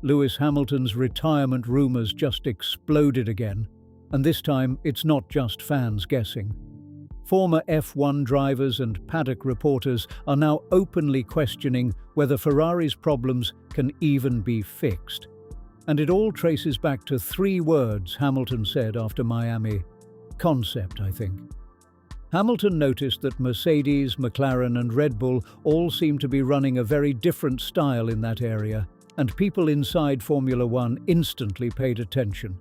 Lewis Hamilton's retirement rumors just exploded again, and this time it's not just fans guessing. Former F1 drivers and paddock reporters are now openly questioning whether Ferrari's problems can even be fixed. And it all traces back to 3 words Hamilton said after Miami: concept, I think. Hamilton noticed that Mercedes, McLaren and Red Bull all seem to be running a very different style in that area, and people inside Formula One instantly paid attention.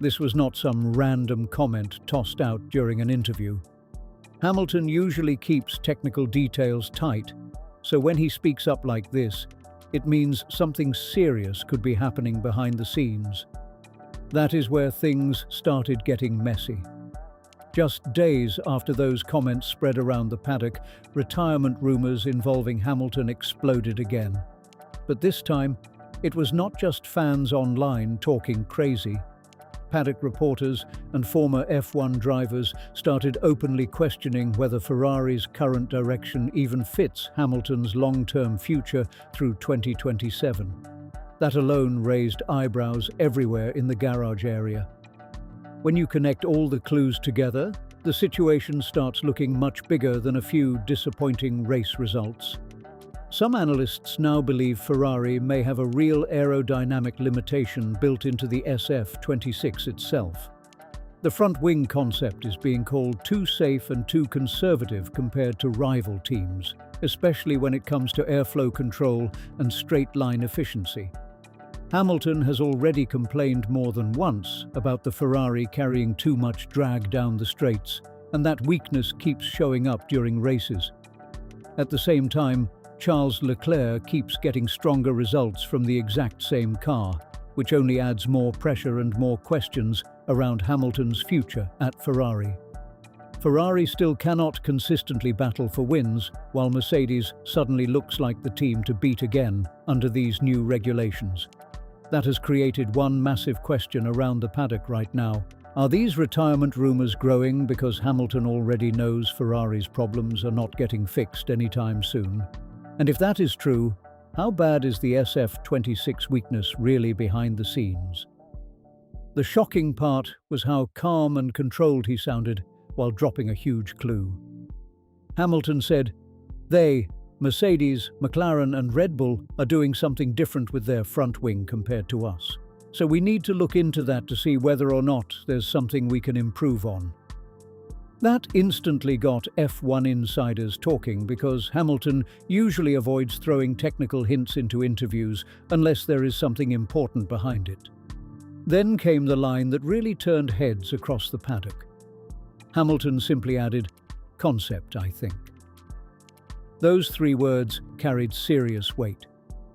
This was not some random comment tossed out during an interview. Hamilton usually keeps technical details tight, so when he speaks up like this, it means something serious could be happening behind the scenes. That is where things started getting messy. Just days after those comments spread around the paddock, retirement rumors involving Hamilton exploded again. But this time, it was not just fans online talking crazy. Paddock reporters and former F1 drivers started openly questioning whether Ferrari's current direction even fits Hamilton's long-term future through 2027. That alone raised eyebrows everywhere in the garage area. When you connect all the clues together, the situation starts looking much bigger than a few disappointing race results. Some analysts now believe Ferrari may have a real aerodynamic limitation built into the SF26 itself. The front wing concept is being called too safe and too conservative compared to rival teams, especially when it comes to airflow control and straight-line efficiency. Hamilton has already complained more than once about the Ferrari carrying too much drag down the straights, and that weakness keeps showing up during races. At the same time, Charles Leclerc keeps getting stronger results from the exact same car, which only adds more pressure and more questions around Hamilton's future at Ferrari. Ferrari still cannot consistently battle for wins, while Mercedes suddenly looks like the team to beat again under these new regulations. That has created one massive question around the paddock right now. Are these retirement rumors growing because Hamilton already knows Ferrari's problems are not getting fixed anytime soon? And if that is true, how bad is the SF26 weakness really behind the scenes? The shocking part was how calm and controlled he sounded while dropping a huge clue. Hamilton said, "They, Mercedes, McLaren and Red Bull, are doing something different with their front wing compared to us. So we need to look into that to see whether or not there's something we can improve on." That instantly got F1 insiders talking because Hamilton usually avoids throwing technical hints into interviews unless there is something important behind it. Then came the line that really turned heads across the paddock. Hamilton simply added, "Concept, I think." Those 3 words carried serious weight.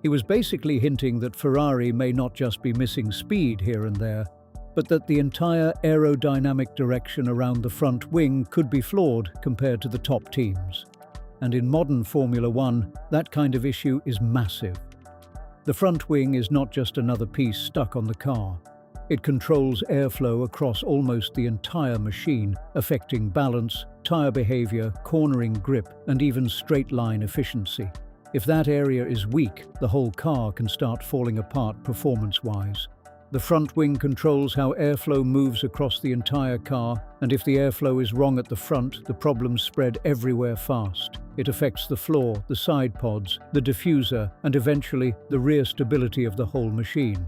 He was basically hinting that Ferrari may not just be missing speed here and there, but that the entire aerodynamic direction around the front wing could be flawed compared to the top teams. And in modern Formula One, that kind of issue is massive. The front wing is not just another piece stuck on the car. It controls airflow across almost the entire machine, affecting balance, tyre behavior, cornering grip, and even straight-line efficiency. If that area is weak, the whole car can start falling apart performance-wise. The front wing controls how airflow moves across the entire car, and if the airflow is wrong at the front, the problems spread everywhere fast. It affects the floor, the side pods, the diffuser, and eventually the rear stability of the whole machine.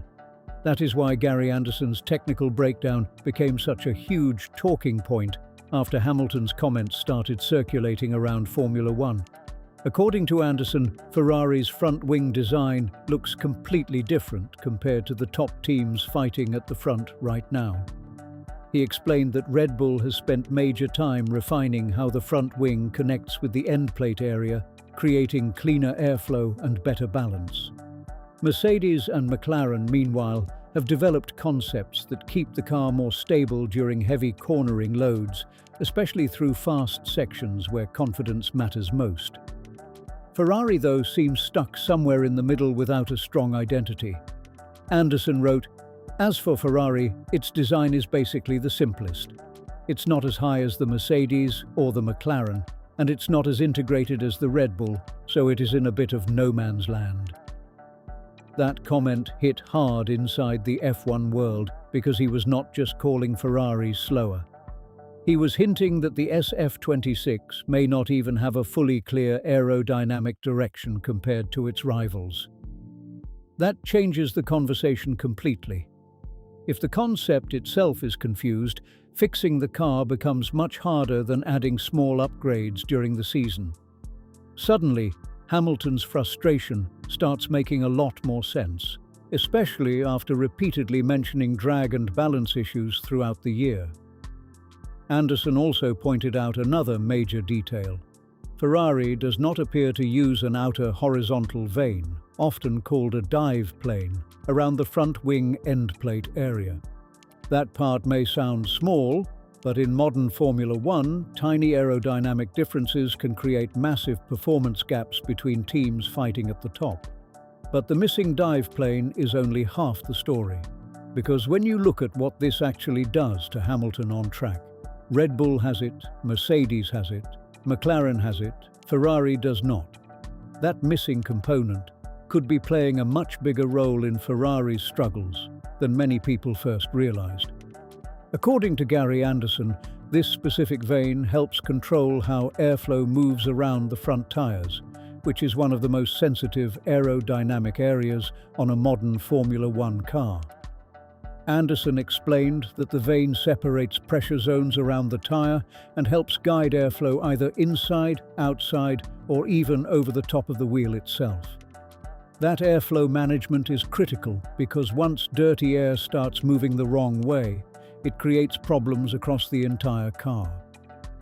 That is why Gary Anderson's technical breakdown became such a huge talking point after Hamilton's comments started circulating around Formula One. According to Anderson, Ferrari's front wing design looks completely different compared to the top teams fighting at the front right now. He explained that Red Bull has spent major time refining how the front wing connects with the end plate area, creating cleaner airflow and better balance. Mercedes and McLaren, meanwhile, have developed concepts that keep the car more stable during heavy cornering loads, especially through fast sections where confidence matters most. Ferrari, though, seems stuck somewhere in the middle without a strong identity. Anderson wrote, "As for Ferrari, its design is basically the simplest. It's not as high as the Mercedes or the McLaren, and it's not as integrated as the Red Bull, so it is in a bit of no man's land." That comment hit hard inside the F1 world because he was not just calling Ferrari slower. He was hinting that the SF26 may not even have a fully clear aerodynamic direction compared to its rivals. That changes the conversation completely. If the concept itself is confused, fixing the car becomes much harder than adding small upgrades during the season. Suddenly, Hamilton's frustration starts making a lot more sense, especially after repeatedly mentioning drag and balance issues throughout the year. Anderson also pointed out another major detail. Ferrari does not appear to use an outer horizontal vein, often called a dive plane, around the front wing end plate area. That part may sound small, but in modern Formula One, tiny aerodynamic differences can create massive performance gaps between teams fighting at the top. But the missing dive plane is only half the story, because when you look at what this actually does to Hamilton on track, Red Bull has it, Mercedes has it, McLaren has it, Ferrari does not. That missing component could be playing a much bigger role in Ferrari's struggles than many people first realized. According to Gary Anderson, this specific vein helps control how airflow moves around the front tires, which is one of the most sensitive aerodynamic areas on a modern Formula One car. Anderson explained that the vein separates pressure zones around the tire and helps guide airflow either inside, outside, or even over the top of the wheel itself. That airflow management is critical because once dirty air starts moving the wrong way, it creates problems across the entire car.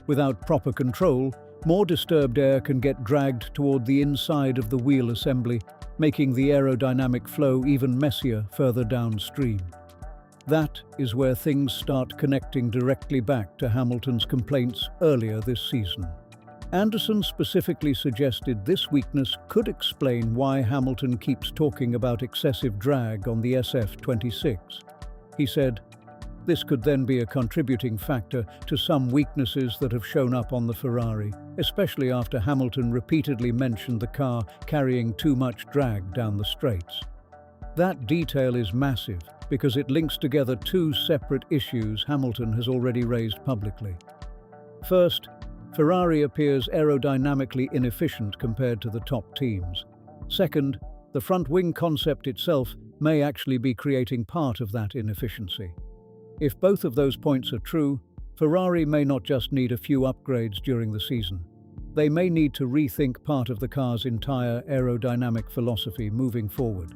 Without proper control, more disturbed air can get dragged toward the inside of the wheel assembly, making the aerodynamic flow even messier further downstream. That is where things start connecting directly back to Hamilton's complaints earlier this season. Anderson specifically suggested this weakness could explain why Hamilton keeps talking about excessive drag on the SF26. He said, "This could then be a contributing factor to some weaknesses that have shown up on the Ferrari, especially after Hamilton repeatedly mentioned the car carrying too much drag down the straights." That detail is massive because it links together two separate issues Hamilton has already raised publicly. First, Ferrari appears aerodynamically inefficient compared to the top teams. Second, the front wing concept itself may actually be creating part of that inefficiency. If both of those points are true, Ferrari may not just need a few upgrades during the season. They may need to rethink part of the car's entire aerodynamic philosophy moving forward.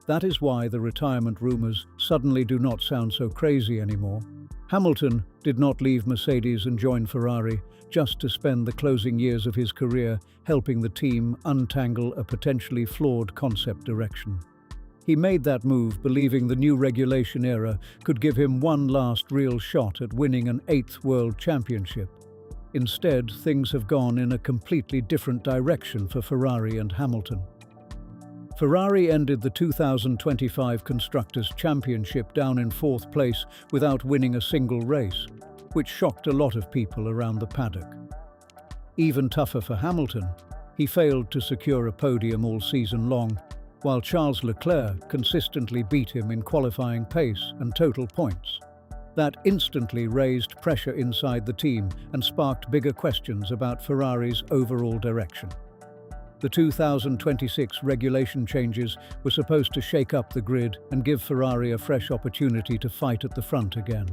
That is why the retirement rumors suddenly do not sound so crazy anymore. Hamilton did not leave Mercedes and join Ferrari just to spend the closing years of his career helping the team untangle a potentially flawed concept direction. He made that move believing the new regulation era could give him one last real shot at winning an 8th World Championship. Instead, things have gone in a completely different direction for Ferrari and Hamilton. Ferrari ended the 2025 Constructors' Championship down in 4th place without winning a single race, which shocked a lot of people around the paddock. Even tougher for Hamilton, he failed to secure a podium all season long, while Charles Leclerc consistently beat him in qualifying pace and total points. That instantly raised pressure inside the team and sparked bigger questions about Ferrari's overall direction. The 2026 regulation changes were supposed to shake up the grid and give Ferrari a fresh opportunity to fight at the front again.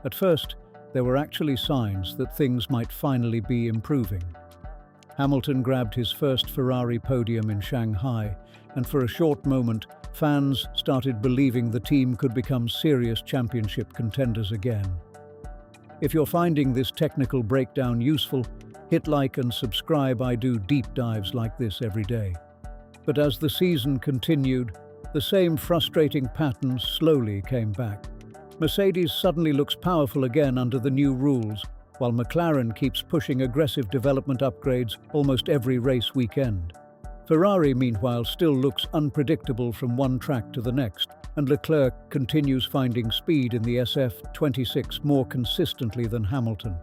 At first, there were actually signs that things might finally be improving. Hamilton grabbed his first Ferrari podium in Shanghai, and for a short moment, fans started believing the team could become serious championship contenders again. If you're finding this technical breakdown useful, hit like and subscribe. I do deep dives like this every day. But as the season continued, the same frustrating pattern slowly came back. Mercedes suddenly looks powerful again under the new rules, while McLaren keeps pushing aggressive development upgrades almost every race weekend. Ferrari, meanwhile, still looks unpredictable from one track to the next, and Leclerc continues finding speed in the SF26 more consistently than Hamilton.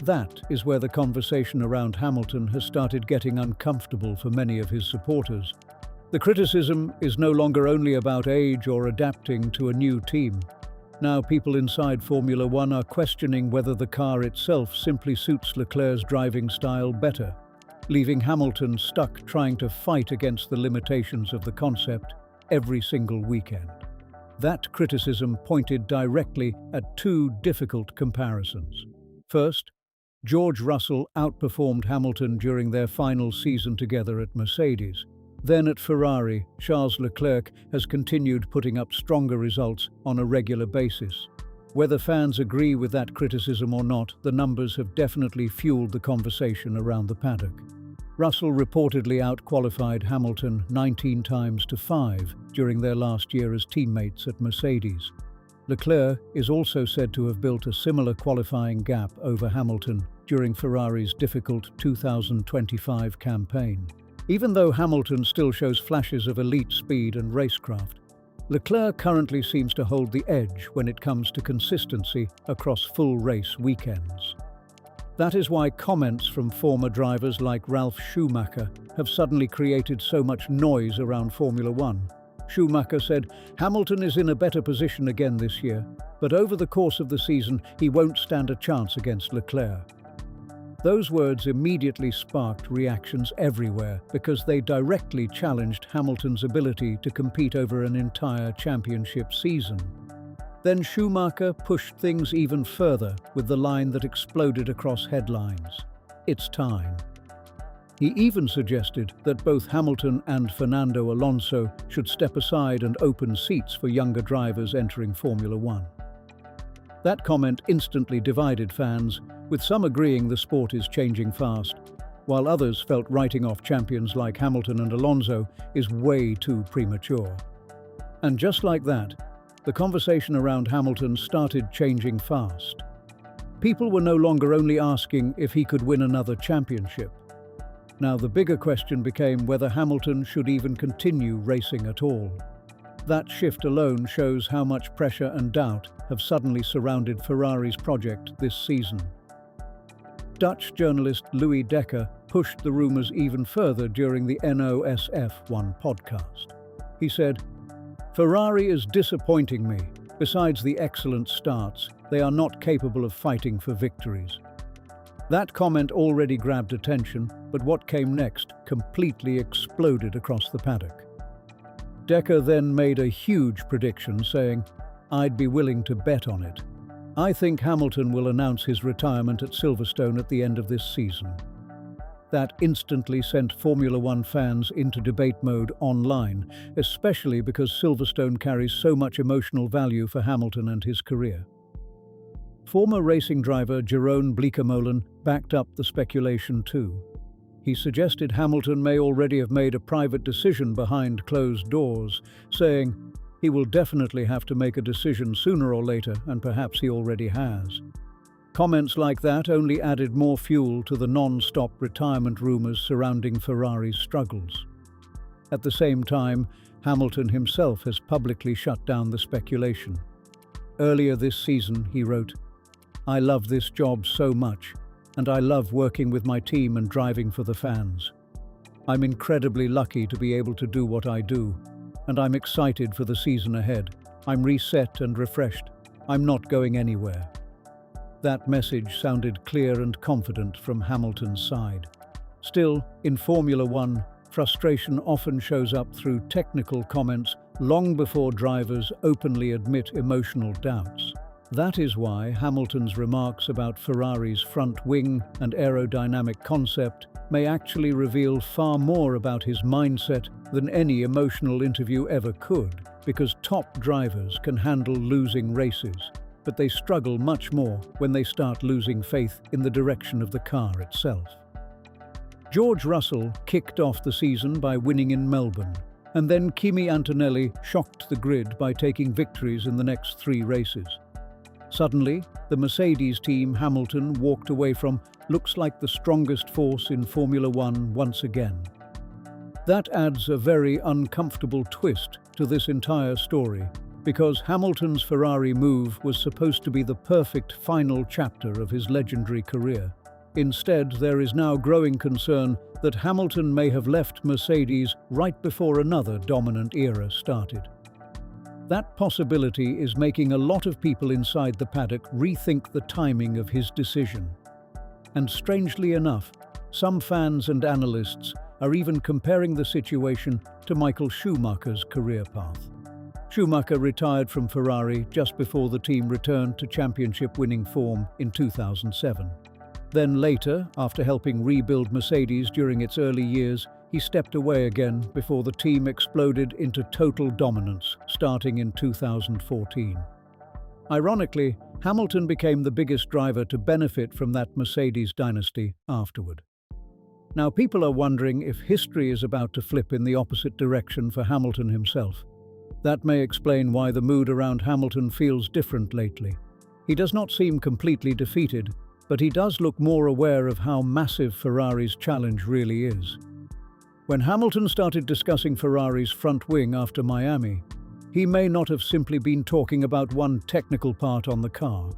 That is where the conversation around Hamilton has started getting uncomfortable for many of his supporters. The criticism is no longer only about age or adapting to a new team. Now people inside Formula One are questioning whether the car itself simply suits Leclerc's driving style better, leaving Hamilton stuck trying to fight against the limitations of the concept every single weekend. That criticism pointed directly at two difficult comparisons. First, George Russell outperformed Hamilton during their final season together at Mercedes. Then at Ferrari, Charles Leclerc has continued putting up stronger results on a regular basis. Whether fans agree with that criticism or not, the numbers have definitely fueled the conversation around the paddock. Russell reportedly outqualified Hamilton 19 times to 5 during their last year as teammates at Mercedes. Leclerc is also said to have built a similar qualifying gap over Hamilton during Ferrari's difficult 2025 campaign. Even though Hamilton still shows flashes of elite speed and racecraft, Leclerc currently seems to hold the edge when it comes to consistency across full race weekends. That is why comments from former drivers like Ralf Schumacher have suddenly created so much noise around Formula One. Schumacher said, "Hamilton is in a better position again this year, but over the course of the season he won't stand a chance against Leclerc." Those words immediately sparked reactions everywhere because they directly challenged Hamilton's ability to compete over an entire championship season. Then Schumacher pushed things even further with the line that exploded across headlines: "It's time." He even suggested that both Hamilton and Fernando Alonso should step aside and open seats for younger drivers entering Formula One. That comment instantly divided fans, with some agreeing the sport is changing fast, while others felt writing off champions like Hamilton and Alonso is way too premature. And just like that, the conversation around Hamilton started changing fast. People were no longer only asking if he could win another championship. Now the bigger question became whether Hamilton should even continue racing at all. That shift alone shows how much pressure and doubt have suddenly surrounded Ferrari's project this season. Dutch journalist Louis Dekker pushed the rumours even further during the NOSF1 podcast. He said, "Ferrari is disappointing me. Besides the excellent starts, they are not capable of fighting for victories." That comment already grabbed attention, but what came next completely exploded across the paddock. Dekker then made a huge prediction saying, "I'd be willing to bet on it. I think Hamilton will announce his retirement at Silverstone at the end of this season." That instantly sent Formula One fans into debate mode online, especially because Silverstone carries so much emotional value for Hamilton and his career. Former racing driver Jeroen Bleekemolen backed up the speculation too. He suggested Hamilton may already have made a private decision behind closed doors, saying, "He will definitely have to make a decision sooner or later, and perhaps he already has." Comments like that only added more fuel to the non-stop retirement rumours surrounding Ferrari's struggles. At the same time, Hamilton himself has publicly shut down the speculation. Earlier this season, he wrote, "I love this job so much, and I love working with my team and driving for the fans. I'm incredibly lucky to be able to do what I do, and I'm excited for the season ahead. I'm reset and refreshed. I'm not going anywhere." That message sounded clear and confident from Hamilton's side. Still, in Formula One, frustration often shows up through technical comments long before drivers openly admit emotional doubts. That is why Hamilton's remarks about Ferrari's front wing and aerodynamic concept may actually reveal far more about his mindset than any emotional interview ever could, because top drivers can handle losing races, but they struggle much more when they start losing faith in the direction of the car itself. George Russell kicked off the season by winning in Melbourne, and then Kimi Antonelli shocked the grid by taking victories in the next 3 races. Suddenly, the Mercedes team Hamilton walked away from looks like the strongest force in Formula One once again. That adds a very uncomfortable twist to this entire story, because Hamilton's Ferrari move was supposed to be the perfect final chapter of his legendary career. Instead, there is now growing concern that Hamilton may have left Mercedes right before another dominant era started. That possibility is making a lot of people inside the paddock rethink the timing of his decision. And strangely enough, some fans and analysts are even comparing the situation to Michael Schumacher's career path. Schumacher retired from Ferrari just before the team returned to championship-winning form in 2007. Then later, after helping rebuild Mercedes during its early years, he stepped away again before the team exploded into total dominance, starting in 2014. Ironically, Hamilton became the biggest driver to benefit from that Mercedes dynasty afterward. Now people are wondering if history is about to flip in the opposite direction for Hamilton himself. That may explain why the mood around Hamilton feels different lately. He does not seem completely defeated, but he does look more aware of how massive Ferrari's challenge really is. When Hamilton started discussing Ferrari's front wing after Miami, he may not have simply been talking about one technical part on the car.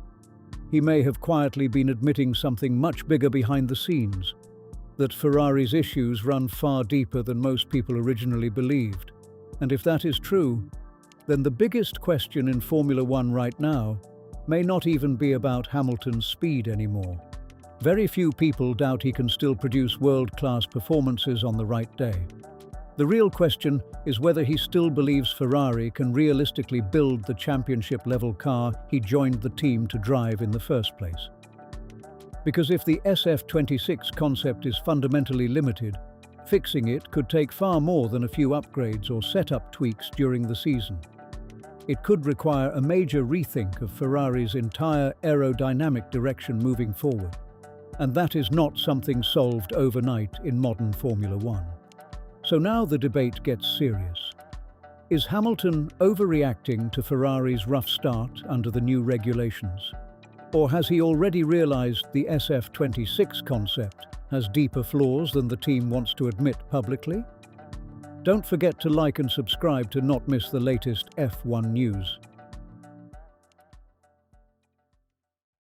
He may have quietly been admitting something much bigger behind the scenes, that Ferrari's issues run far deeper than most people originally believed. And if that is true, then the biggest question in Formula One right now may not even be about Hamilton's speed anymore. Very few people doubt he can still produce world-class performances on the right day. The real question is whether he still believes Ferrari can realistically build the championship-level car he joined the team to drive in the first place. Because if the SF26 concept is fundamentally limited, fixing it could take far more than a few upgrades or setup tweaks during the season. It could require a major rethink of Ferrari's entire aerodynamic direction moving forward. And that is not something solved overnight in modern Formula One. So now the debate gets serious. Is Hamilton overreacting to Ferrari's rough start under the new regulations? Or has he already realized the SF26 concept has deeper flaws than the team wants to admit publicly? Don't forget to like and subscribe to not miss the latest F1 news.